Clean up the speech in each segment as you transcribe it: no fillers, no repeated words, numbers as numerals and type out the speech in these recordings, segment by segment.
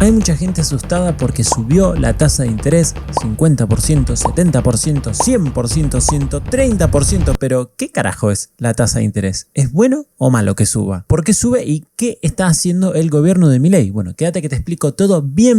Hay mucha gente asustada porque subió la tasa de interés 50%, 70%, 100%, 130%, pero ¿qué carajo es la tasa de interés? ¿Es bueno o malo que suba? ¿Por qué sube y qué está haciendo el gobierno de Milei? Bueno, quédate que te explico todo bien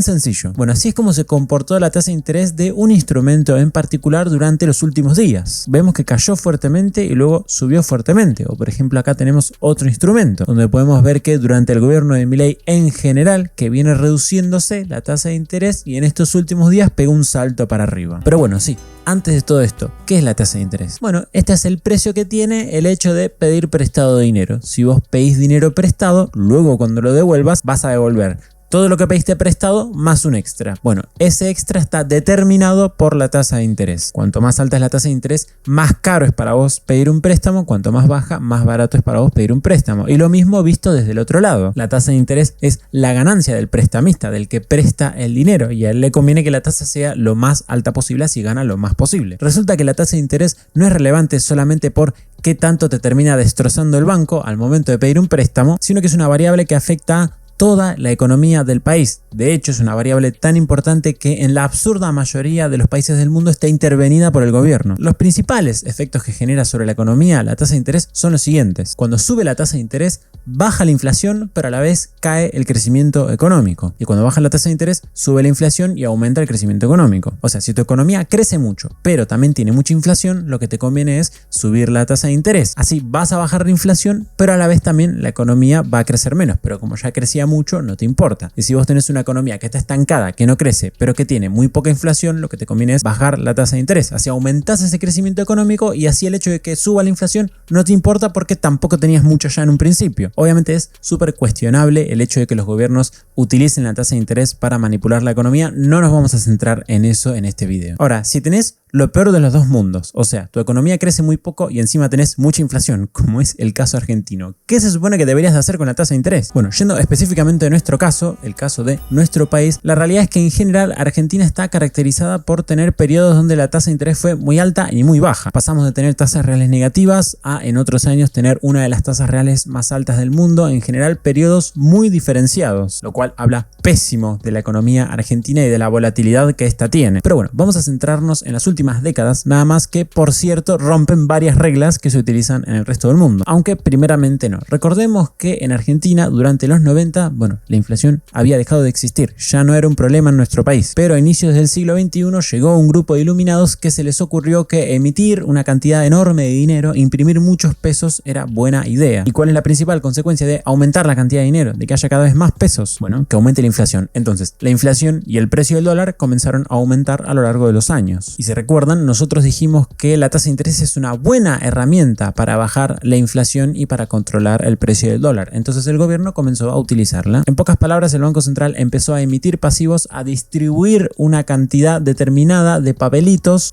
sencillo. Bueno, así es como se comportó la tasa de interés de un instrumento en particular durante los últimos días. Vemos que cayó fuertemente y luego subió fuertemente. O por ejemplo acá tenemos otro instrumento donde podemos ver que durante el gobierno de Milei en general que viene reduciéndose la tasa de interés y en estos últimos días pegó un salto para arriba. Pero bueno, sí, antes de todo esto, ¿qué es la tasa de interés? Bueno, este es el precio que tiene el hecho de pedir prestado de dinero. Si vos pedís dinero prestado, luego cuando lo devuelvas vas a devolver todo lo que pediste prestado más un extra. Bueno, ese extra está determinado por la tasa de interés. Cuanto más alta es la tasa de interés, más caro es para vos pedir un préstamo. Cuanto más baja, más barato es para vos pedir un préstamo. Y lo mismo visto desde el otro lado. La tasa de interés es la ganancia del prestamista, del que presta el dinero. Y a él le conviene que la tasa sea lo más alta posible, así gana lo más posible. Resulta que la tasa de interés no es relevante solamente por qué tanto te termina destrozando el banco al momento de pedir un préstamo, sino que es una variable que afecta a toda la economía del país. De hecho, es una variable tan importante que en la absurda mayoría de los países del mundo está intervenida por el gobierno. Los principales efectos que genera sobre la economía la tasa de interés son los siguientes. Cuando sube la tasa de interés, baja la inflación, pero a la vez cae el crecimiento económico. Y cuando baja la tasa de interés, sube la inflación y aumenta el crecimiento económico. O sea, si tu economía crece mucho, pero también tiene mucha inflación, lo que te conviene es subir la tasa de interés. Así vas a bajar la inflación, pero a la vez también la economía va a crecer menos. Pero como ya crecía mucho, no te importa. Y si vos tenés una economía que está estancada, que no crece, pero que tiene muy poca inflación, lo que te conviene es bajar la tasa de interés. Así aumentás ese crecimiento económico y así el hecho de que suba la inflación no te importa porque tampoco tenías mucho ya en un principio. Obviamente es súper cuestionable el hecho de que los gobiernos utilicen la tasa de interés para manipular la economía. No nos vamos a centrar en eso en este video. Ahora, si tenés lo peor de los dos mundos, o sea, tu economía crece muy poco y encima tenés mucha inflación, como es el caso argentino, ¿qué se supone que deberías de hacer con la tasa de interés? Bueno, yendo específicamente de nuestro caso, el caso de nuestro país, la realidad es que en general Argentina está caracterizada por tener periodos donde la tasa de interés fue muy alta y muy baja. Pasamos de tener tasas reales negativas a en otros años tener una de las tasas reales más altas del mundo, en general periodos muy diferenciados, lo cual habla pésimo de la economía argentina y de la volatilidad que esta tiene. Pero bueno, vamos a centrarnos en las últimas décadas, nada más que, por cierto, rompen varias reglas que se utilizan en el resto del mundo, aunque primeramente no. Recordemos que en Argentina durante los 90, bueno, la inflación había dejado de existir, ya no era un problema en nuestro país, pero a inicios del siglo XXI llegó un grupo de iluminados que se les ocurrió que emitir una cantidad enorme de dinero, imprimir muchos pesos era buena idea. ¿Y cuál es la principal consecuencia de aumentar la cantidad de dinero? De que haya cada vez más pesos. Bueno, que aumente la inflación. Entonces, la inflación y el precio del dólar comenzaron a aumentar a lo largo de los años. Y se recuerdan, nosotros dijimos que la tasa de interés es una buena herramienta para bajar la inflación y para controlar el precio del dólar. Entonces el gobierno comenzó a utilizarla. En pocas palabras, el Banco Central empezó a emitir pasivos, a distribuir una cantidad determinada de papelitos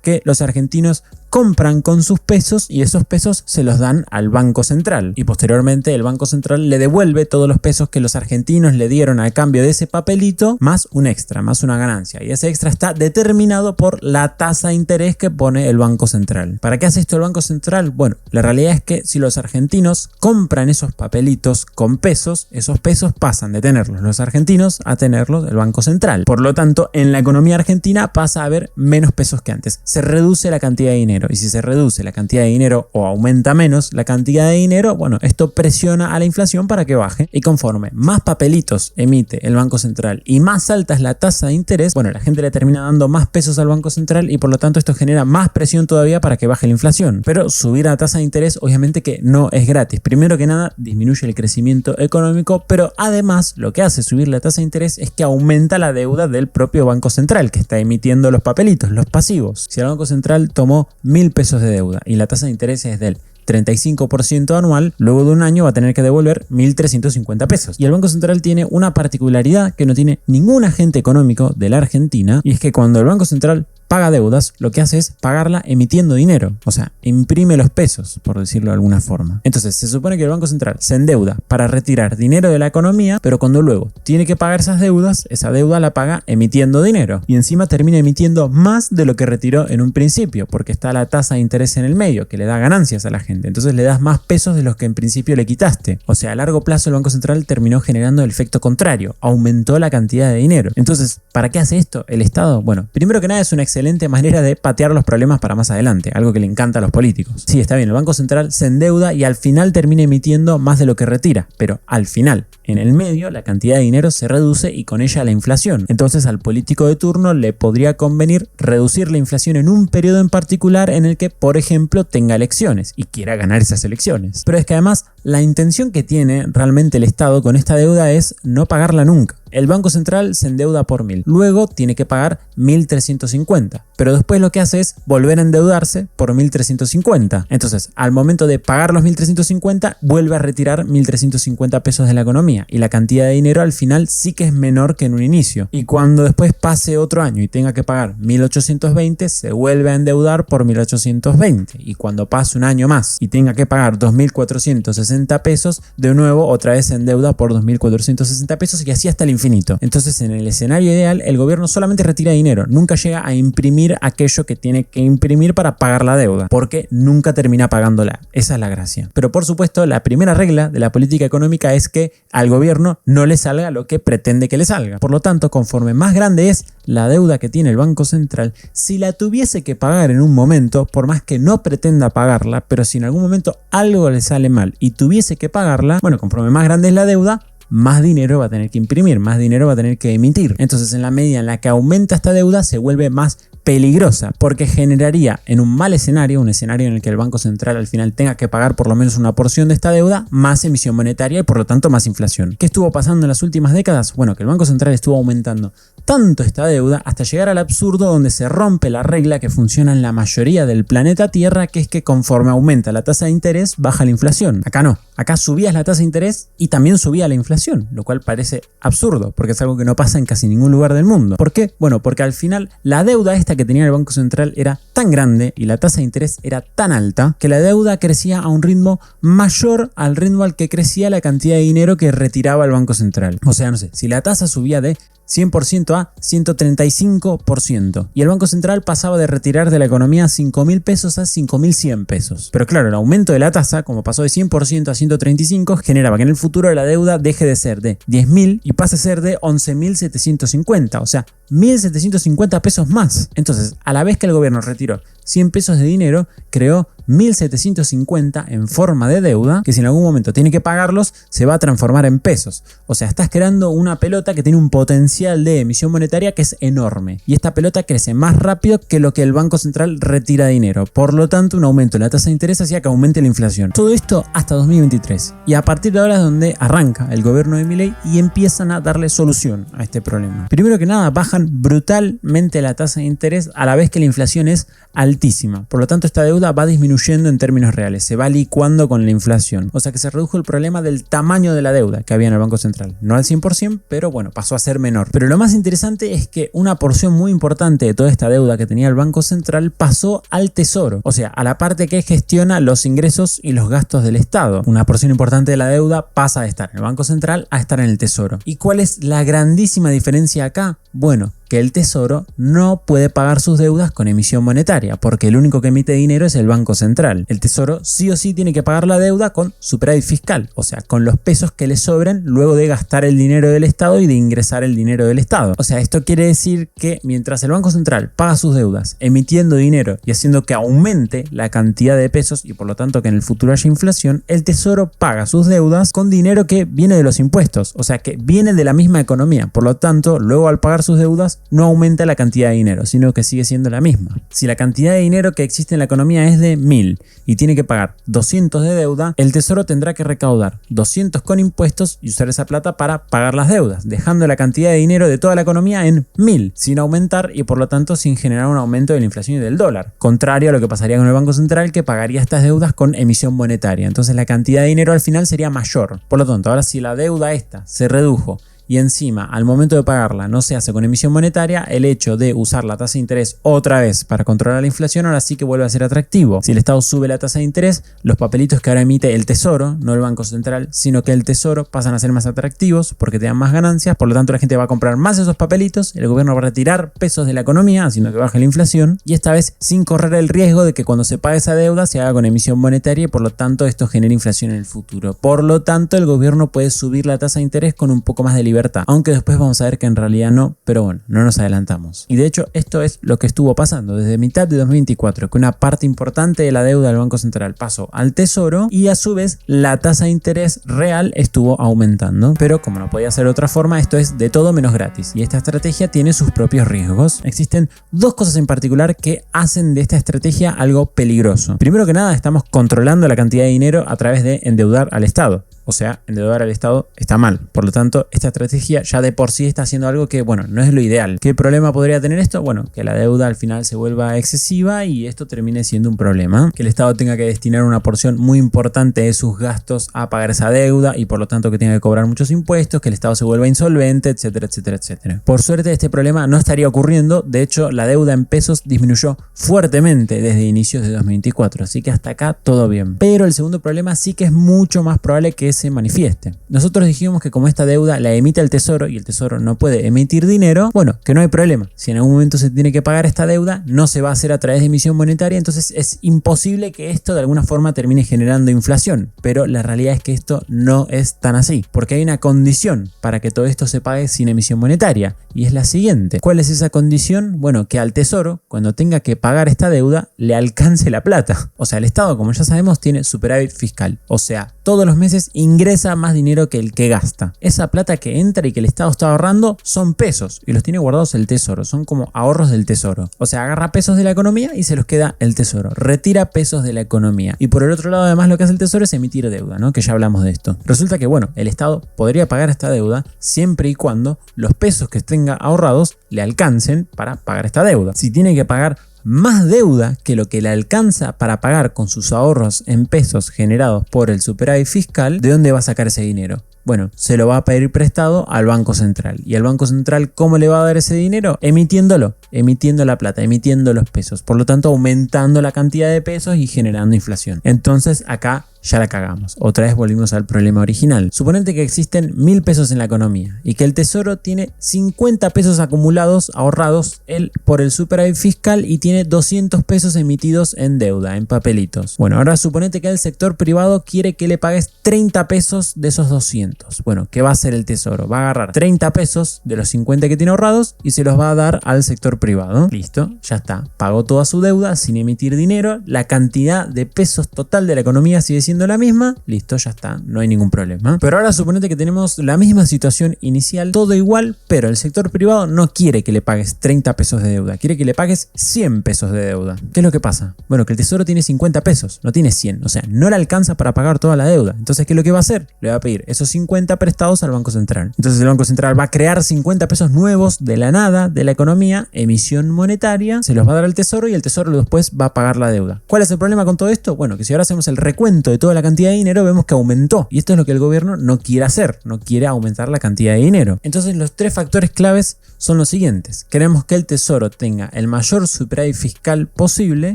que los argentinos compran con sus pesos y esos pesos se los dan al Banco Central. Y posteriormente el Banco Central le devuelve todos los pesos que los argentinos le dieron a cambio de ese papelito, más un extra, más una ganancia. Y ese extra está determinado por la tasa de interés que pone el Banco Central. ¿Para qué hace esto el Banco Central? Bueno, la realidad es que si los argentinos compran esos papelitos con pesos, esos pesos pasan de tenerlos los argentinos a tenerlos el Banco Central. Por lo tanto, en la economía argentina pasa a haber menos pesos que antes. Se reduce la cantidad de dinero. Y si se reduce la cantidad de dinero o aumenta menos la cantidad de dinero, bueno, esto presiona a la inflación para que baje. Y conforme más papelitos emite el Banco Central y más alta es la tasa de interés, bueno, la gente le termina dando más pesos al Banco Central y por lo tanto esto genera más presión todavía para que baje la inflación. Pero subir la tasa de interés obviamente que no es gratis. Primero que nada, disminuye el crecimiento económico, pero además lo que hace subir la tasa de interés es que aumenta la deuda del propio Banco Central, que está emitiendo los papelitos, los pasivos. Si el Banco Central tomó 1.000 pesos de deuda y la tasa de interés es del 35% anual, luego de un año va a tener que devolver 1.350 pesos. Y el Banco Central tiene una particularidad que no tiene ningún agente económico de la Argentina, y es que cuando el Banco Central paga deudas, lo que hace es pagarla emitiendo dinero. O sea, imprime los pesos, por decirlo de alguna forma. Entonces, se supone que el Banco Central se endeuda para retirar dinero de la economía, pero cuando luego tiene que pagar esas deudas, esa deuda la paga emitiendo dinero. Y encima termina emitiendo más de lo que retiró en un principio, porque está la tasa de interés en el medio, que le da ganancias a la gente. Entonces le das más pesos de los que en principio le quitaste. O sea, a largo plazo el Banco Central terminó generando el efecto contrario, aumentó la cantidad de dinero. Entonces, ¿para qué hace esto el Estado? Bueno, primero que nada es una excelente manera de patear los problemas para más adelante, algo que le encanta a los políticos. Sí, está bien, el Banco Central se endeuda y al final termina emitiendo más de lo que retira, pero al final, en el medio, la cantidad de dinero se reduce y con ella la inflación. Entonces al político de turno le podría convenir reducir la inflación en un periodo en particular en el que, por ejemplo, tenga elecciones y quiera ganar esas elecciones. Pero es que además la intención que tiene realmente el Estado con esta deuda es no pagarla nunca. El Banco Central se endeuda por 1.000, luego tiene que pagar 1.350, pero después lo que hace es volver a endeudarse por 1.350. Entonces, al momento de pagar los 1.350, vuelve a retirar 1.350 pesos de la economía y la cantidad de dinero al final sí que es menor que en un inicio. Y cuando después pase otro año y tenga que pagar 1.820, se vuelve a endeudar por 1.820. Y cuando pase un año más y tenga que pagar 2.460 pesos, de nuevo otra vez se endeuda por 2.460 pesos y así hasta el infinito. Entonces, en el escenario ideal, el gobierno solamente retira dinero, nunca llega a imprimir aquello que tiene que imprimir para pagar la deuda, porque nunca termina pagándola. Esa es la gracia. Pero por supuesto, la primera regla de la política económica es que al gobierno no le salga lo que pretende que le salga. Por lo tanto, conforme más grande es la deuda que tiene el Banco Central, si la tuviese que pagar en un momento, por más que no pretenda pagarla, pero si en algún momento algo le sale mal y tuviese que pagarla, bueno, conforme más grande es la deuda, más dinero va a tener que imprimir, más dinero va a tener que emitir. Entonces, en la medida en la que aumenta esta deuda, se vuelve más peligrosa, porque generaría en un mal escenario, un escenario en el que el Banco Central al final tenga que pagar por lo menos una porción de esta deuda, más emisión monetaria y por lo tanto más inflación. ¿Qué estuvo pasando en las últimas décadas? Bueno, que el Banco Central estuvo aumentando tanto esta deuda hasta llegar al absurdo donde se rompe la regla que funciona en la mayoría del planeta Tierra, que es que conforme aumenta la tasa de interés, baja la inflación. Acá no. Acá subías la tasa de interés y también subía la inflación, lo cual parece absurdo, porque es algo que no pasa en casi ningún lugar del mundo. ¿Por qué? Bueno, porque al final la deuda esta que tenía el Banco Central era tan grande y la tasa de interés era tan alta que la deuda crecía a un ritmo mayor al ritmo al que crecía la cantidad de dinero que retiraba el Banco Central. O sea, no sé, si la tasa subía de 100% a 135% y el Banco Central pasaba de retirar de la economía 5.000 pesos a 5.100 pesos. Pero claro, el aumento de la tasa, como pasó de 100% a 135%, generaba que en el futuro la deuda deje de ser de 10.000 y pase a ser de 11.750, o sea, 1.750 pesos más. Entonces, a la vez que el gobierno retiró 100 pesos de dinero, creó 1.750 en forma de deuda, que si en algún momento tiene que pagarlos, se va a transformar en pesos. O sea, estás creando una pelota que tiene un potencial de emisión monetaria que es enorme. Y esta pelota crece más rápido que lo que el Banco Central retira dinero. Por lo tanto, un aumento en la tasa de interés hacía que aumente la inflación. Todo esto hasta 2023. Y a partir de ahora es donde arranca el gobierno de Milei y empiezan a darle solución a este problema. Primero que nada, bajan brutalmente la tasa de interés a la vez que la inflación es altísima. Por lo tanto, esta deuda va disminuyendo en términos reales, se va licuando con la inflación. O sea que se redujo el problema del tamaño de la deuda que había en el Banco Central. No al 100%, pero bueno, pasó a ser menor. Pero lo más interesante es que una porción muy importante de toda esta deuda que tenía el Banco Central pasó al Tesoro. O sea, a la parte que gestiona los ingresos y los gastos del Estado. Una porción importante de la deuda pasa de estar en el Banco Central a estar en el Tesoro. ¿Y cuál es la grandísima diferencia acá? Bueno, que el Tesoro no puede pagar sus deudas con emisión monetaria, porque el único que emite dinero es el Banco Central. El Tesoro sí o sí tiene que pagar la deuda con superávit fiscal, o sea, con los pesos que le sobren luego de gastar el dinero del Estado y de ingresar el dinero del Estado. O sea, esto quiere decir que mientras el Banco Central paga sus deudas emitiendo dinero y haciendo que aumente la cantidad de pesos y por lo tanto que en el futuro haya inflación, el Tesoro paga sus deudas con dinero que viene de los impuestos, o sea, que viene de la misma economía. Por lo tanto, luego al pagar sus deudas no aumenta la cantidad de dinero, sino que sigue siendo la misma. Si la cantidad de dinero que existe en la economía es de 1.000 y tiene que pagar 200 de deuda, el Tesoro tendrá que recaudar 200 con impuestos y usar esa plata para pagar las deudas, dejando la cantidad de dinero de toda la economía en 1.000, sin aumentar y por lo tanto sin generar un aumento de la inflación y del dólar. Contrario a lo que pasaría con el Banco Central, que pagaría estas deudas con emisión monetaria. Entonces la cantidad de dinero al final sería mayor. Por lo tanto, ahora si la deuda esta se redujo y encima al momento de pagarla no se hace con emisión monetaria, el hecho de usar la tasa de interés otra vez para controlar la inflación ahora sí que vuelve a ser atractivo. Si el Estado sube la tasa de interés, los papelitos que ahora emite el Tesoro, no el Banco Central, sino que el Tesoro, pasan a ser más atractivos porque te dan más ganancias, por lo tanto la gente va a comprar más esos papelitos, el gobierno va a retirar pesos de la economía haciendo que baje la inflación, y esta vez sin correr el riesgo de que cuando se pague esa deuda se haga con emisión monetaria y por lo tanto esto genera inflación en el futuro. Por lo tanto el gobierno puede subir la tasa de interés con un poco más de libertad, aunque después vamos a ver que en realidad no, pero bueno, no nos adelantamos. Y de hecho esto es lo que estuvo pasando desde mitad de 2024, que una parte importante de la deuda del Banco Central pasó al Tesoro y a su vez la tasa de interés real estuvo aumentando. Pero como no podía ser de otra forma, esto es de todo menos gratis y esta estrategia tiene sus propios riesgos. Existen dos cosas en particular que hacen de esta estrategia algo peligroso. Primero que nada, estamos controlando la cantidad de dinero a través de endeudar al Estado. O sea, endeudar al Estado está mal. Por lo tanto, esta estrategia ya de por sí está haciendo algo que, bueno, no es lo ideal. ¿Qué problema podría tener esto? Bueno, que la deuda al final se vuelva excesiva y esto termine siendo un problema. Que el Estado tenga que destinar una porción muy importante de sus gastos a pagar esa deuda y por lo tanto que tenga que cobrar muchos impuestos, que el Estado se vuelva insolvente, etcétera, etcétera, etcétera. Por suerte, este problema no estaría ocurriendo. De hecho, la deuda en pesos disminuyó fuertemente desde inicios de 2024. Así que hasta acá todo bien. Pero el segundo problema sí que es mucho más probable que se manifieste. Nosotros dijimos que como esta deuda la emite el Tesoro y el Tesoro no puede emitir dinero, bueno, que no hay problema. Si en algún momento se tiene que pagar esta deuda, no se va a hacer a través de emisión monetaria, entonces es imposible que esto de alguna forma termine generando inflación. Pero la realidad es que esto no es tan así, porque hay una condición para que todo esto se pague sin emisión monetaria, y es la siguiente. ¿Cuál es esa condición? Bueno, que al Tesoro, cuando tenga que pagar esta deuda, le alcance la plata. O sea, el Estado, como ya sabemos, tiene superávit fiscal. O sea, todos los meses ingresa más dinero que el que gasta. Esa plata que entra y que el Estado está ahorrando son pesos y los tiene guardados el Tesoro. Son como ahorros del Tesoro. O sea, agarra pesos de la economía y se los queda el Tesoro. Retira pesos de la economía. Y por el otro lado, además, lo que hace el Tesoro es emitir deuda, ¿no? Que ya hablamos de esto. Resulta que, bueno, el Estado podría pagar esta deuda siempre y cuando los pesos que tenga ahorrados le alcancen para pagar esta deuda. Si tiene que pagar más deuda que lo que le alcanza para pagar con sus ahorros en pesos generados por el superávit fiscal, ¿de dónde va a sacar ese dinero? Bueno, se lo va a pedir prestado al Banco Central. ¿Y al Banco Central cómo le va a dar ese dinero? Emitiéndolo, emitiendo la plata, emitiendo los pesos. Por lo tanto, aumentando la cantidad de pesos y generando inflación. Entonces, acá ya la cagamos. Otra vez volvimos al problema original. Suponete que existen 1000 pesos en la economía y que el Tesoro tiene 50 pesos acumulados, ahorrados por el superávit fiscal y tiene 200 pesos emitidos en deuda, en papelitos. Bueno, ahora suponete que el sector privado quiere que le pagues 30 pesos de esos 200. Bueno, ¿qué va a hacer el Tesoro? Va a agarrar 30 pesos de los 50 que tiene ahorrados y se los va a dar al sector privado. Listo, ya está. Pagó toda su deuda sin emitir dinero. La cantidad de pesos total de la economía sigue siendo la misma, listo, ya está, no hay ningún problema. Pero ahora suponete que tenemos la misma situación inicial, todo igual, pero el sector privado no quiere que le pagues 30 pesos de deuda, quiere que le pagues 100 pesos de deuda. ¿Qué es lo que pasa? Bueno, que el Tesoro tiene 50 pesos, no tiene 100, o sea, no le alcanza para pagar toda la deuda. Entonces, ¿qué es lo que va a hacer? Le va a pedir esos 50 prestados al Banco Central. Entonces el Banco Central va a crear 50 pesos nuevos de la nada, de la economía, emisión monetaria, se los va a dar al Tesoro y el Tesoro después va a pagar la deuda. ¿Cuál es el problema con todo esto? Bueno, que si ahora hacemos el recuento de toda la cantidad de dinero, vemos que aumentó. Y esto es lo que el gobierno no quiere hacer, no quiere aumentar la cantidad de dinero. Entonces los tres factores claves son los siguientes. Queremos que el Tesoro tenga el mayor superávit fiscal posible,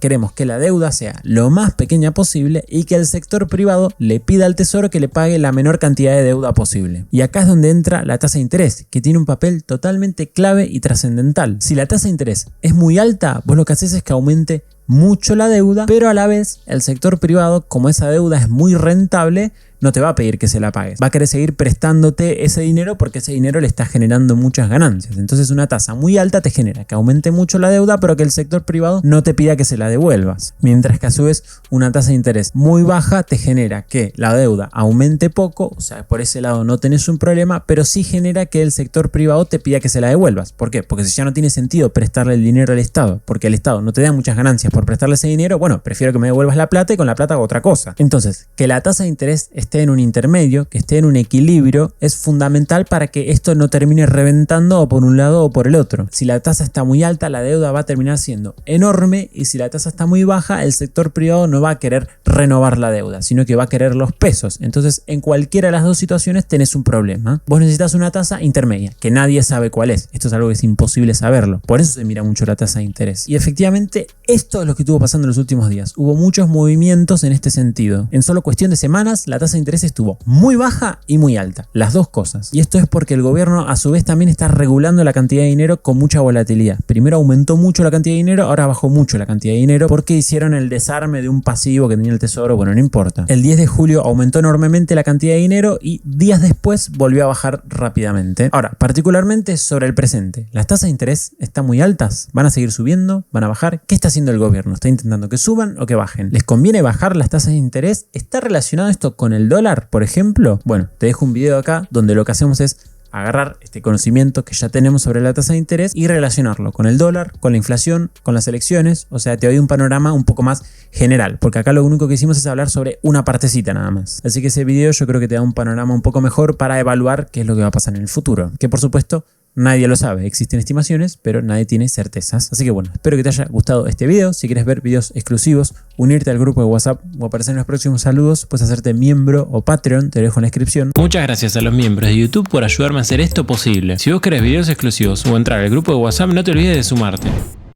queremos que la deuda sea lo más pequeña posible y que el sector privado le pida al Tesoro que le pague la menor cantidad de deuda posible. Y acá es donde entra la tasa de interés, que tiene un papel totalmente clave y trascendental. Si la tasa de interés es muy alta, vos lo que haces es que aumente mucho la deuda, pero a la vez el sector privado, como esa deuda es muy rentable, no te va a pedir que se la pagues. Va a querer seguir prestándote ese dinero porque ese dinero le está generando muchas ganancias. Entonces una tasa muy alta te genera que aumente mucho la deuda, pero que el sector privado no te pida que se la devuelvas. Mientras que a su vez una tasa de interés muy baja te genera que la deuda aumente poco, o sea, por ese lado no tenés un problema, pero sí genera que el sector privado te pida que se la devuelvas. ¿Por qué? Porque si ya no tiene sentido prestarle el dinero al Estado, porque el Estado no te da muchas ganancias por prestarle ese dinero, bueno, prefiero que me devuelvas la plata y con la plata hago otra cosa. Entonces, que la tasa de interés esté esté en un intermedio, que esté en un equilibrio, es fundamental para que esto no termine reventando o por un lado o por el otro. Si la tasa está muy alta, la deuda va a terminar siendo enorme, y si la tasa está muy baja, el sector privado no va a querer renovar la deuda, sino que va a querer los pesos. Entonces, en cualquiera de las dos situaciones tenés un problema. Vos necesitas una tasa intermedia, que nadie sabe cuál es. Esto es algo que es imposible saberlo. Por eso se mira mucho la tasa de interés. Y efectivamente, esto es lo que estuvo pasando en los últimos días. Hubo muchos movimientos en este sentido. En solo cuestión de semanas, la tasa de interés estuvo muy baja y muy alta. Las dos cosas. Y esto es porque el gobierno a su vez también está regulando la cantidad de dinero con mucha volatilidad. Primero aumentó mucho la cantidad de dinero, ahora bajó mucho la cantidad de dinero porque hicieron el desarme de un pasivo que tenía el tesoro. Bueno, no importa. El 10 de julio aumentó enormemente la cantidad de dinero y días después volvió a bajar rápidamente. Ahora, particularmente sobre el presente. ¿Las tasas de interés están muy altas? ¿Van a seguir subiendo? ¿Van a bajar? ¿Qué está haciendo el gobierno? ¿Está intentando que suban o que bajen? ¿Les conviene bajar las tasas de interés? ¿Está relacionado esto con el dólar, por ejemplo? Bueno, te dejo un video acá donde lo que hacemos es agarrar este conocimiento que ya tenemos sobre la tasa de interés y relacionarlo con el dólar, con la inflación, con las elecciones. O sea, te doy un panorama un poco más general, porque acá lo único que hicimos es hablar sobre una partecita nada más. Así que ese video yo creo que te da un panorama un poco mejor para evaluar qué es lo que va a pasar en el futuro, que por supuesto nadie lo sabe, existen estimaciones, pero nadie tiene certezas. Así que bueno, espero que te haya gustado este video. Si quieres ver videos exclusivos, unirte al grupo de WhatsApp o aparecer en los próximos saludos, puedes hacerte miembro o Patreon, te lo dejo en la descripción. Muchas gracias a los miembros de YouTube por ayudarme a hacer esto posible. Si vos querés videos exclusivos o entrar al grupo de WhatsApp, no te olvides de sumarte.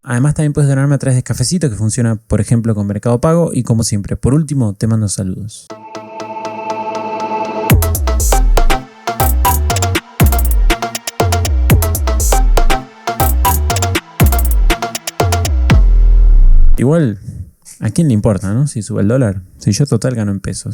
Además también puedes donarme a través de Cafecito, que funciona por ejemplo con Mercado Pago, y como siempre, por último, te mando saludos. Igual, ¿a quién le importa, no? Si sube el dólar. Si yo total gano en pesos.